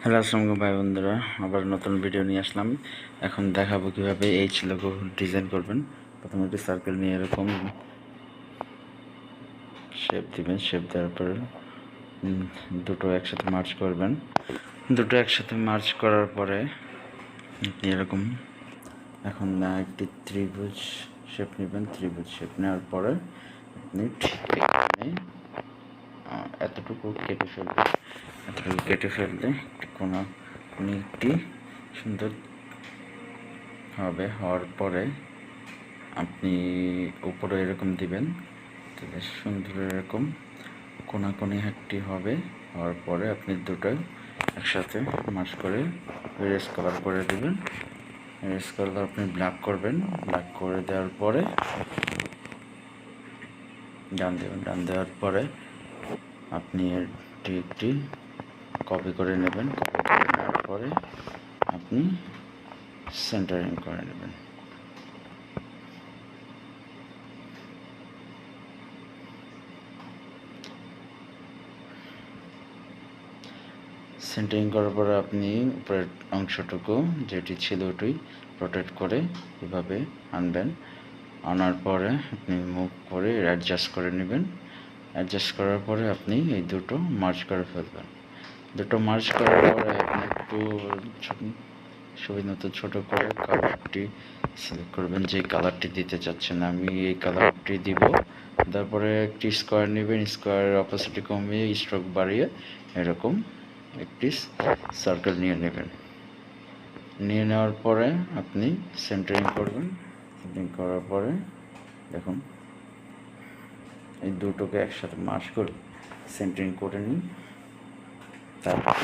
Hello আসসালামু ভাই বন্ধুরা, আবার নতুন ভিডিও নিয়ে আসলাম। এখন দেখাবো কীভাবে এইচ লোগো ডিজাইন করবেন। প্রথমে একটি সার্কেল নিয়ে এরকম শেপ দিবেন। শেপ দেওয়ার পরে দুটো একসাথে মার্চ করবেন। দুটো একসাথে মার্চ করার পরে আপনি এরকম এখন একটি ত্রিভুজ শেপ নেবেন। ত্রিভুজ শেপ নেওয়ার পরে আপনি ঠিক এখানে এতটুকু কেটে ফেললে কোনো একটি সুন্দর হবে। হওয়ার পরে আপনি উপরে এরকম দিবেন, তাহলে সুন্দর এরকম কোনাকুনি একটি হবে। হওয়ার পরে আপনি দুটো একসাথে মার্জ করে এরেজ কালার করে দেবেন। এরেজ কালার আপনি ব্ল্যাক করবেন। ব্ল্যাক করে দেওয়ার পরে ডান দেবেন। ডান দেওয়ার পরে আপনি একটি কপি করে নেবেন। কপি করে নেওয়ার পরে আপনি সেন্টারিং করে নেবেন। সেন্টারিং করার পরে আপনি উপরের অংশটুকু যেটি ছিল ওটি রোটেট করে এভাবে আনবেন। আনার পরে আপনি মুভ করে অ্যাডজাস্ট করে নেবেন। অ্যাডজাস্ট করার পরে আপনি এই দুটো মার্জ করে ফেলবেন। দুটো মার্জ করার পরে আপনি একটু সুবিধামতো ছোটো করে কালারটি সিলেক্ট করবেন, যে কালারটি দিতে চাচ্ছেন। আমি এই কালারটি দিব। তারপরে একটি স্কোয়ার নেবেন, স্কোয়ারের অপোসিটি কমিয়ে স্ট্রোক বাড়িয়ে এরকম একটি সার্কেল নিয়ে নেবেন। নিয়ে নেওয়ার পরে আপনি সেন্টারিং করবেন। সেন্টারিং করার পরে দেখুন এই দুটোকে একসাথে মার্জ করে সেন্টারিং করে নিই। তারপর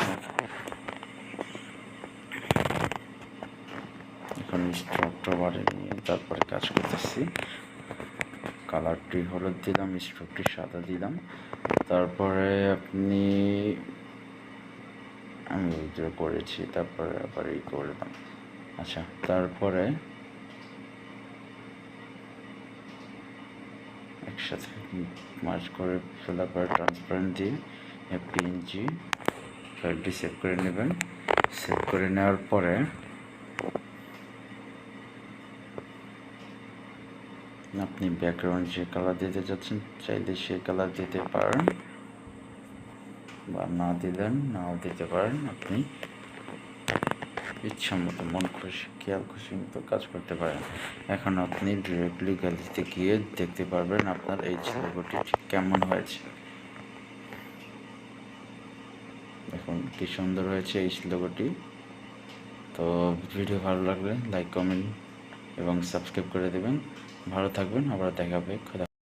এখন স্ট্রোকটা বাড়িয়ে নিয়ে তারপরে কাজ করতেছি। কালারটি হলুদ দিলাম, স্ট্রোকটি সাদা দিলাম। তারপরে আমি উইথড্র করেছি, তারপরে আবার এই করলাম। আচ্ছা, তারপরে একসাথে মার্জ করে ফেলার পরে ট্রান্সপারেন্ট দিয়ে পিএনজি ফাইলটি সেভ করে নেবেন। সেভ করে নেওয়ার পরে আপনি ব্যাকগ্রাউন্ড যে কালার দিতে যাচ্ছেন চাইলে সেই কালার দিতে পারেন, বা না দিলেন নাও দিতে পারেন। আপনি ইচ্ছা মতো মন খুশি খেয়াল খুশি মতো কাজ করতে পারেন। এখন আপনি ডিরেক্টলি গ্যালারিতে গিয়ে দেখতে পারবেন আপনার এই লোগোটি ঠিক কেমন হয়েছে। দেখুন কি সুন্দর হয়েছে এই লোগোটি। তো ভিডিও ভালো লাগলে লাইক, কমেন্ট এবং সাবস্ক্রাইব করে দেবেন। ভালো থাকবেন, আবার দেখা হবে।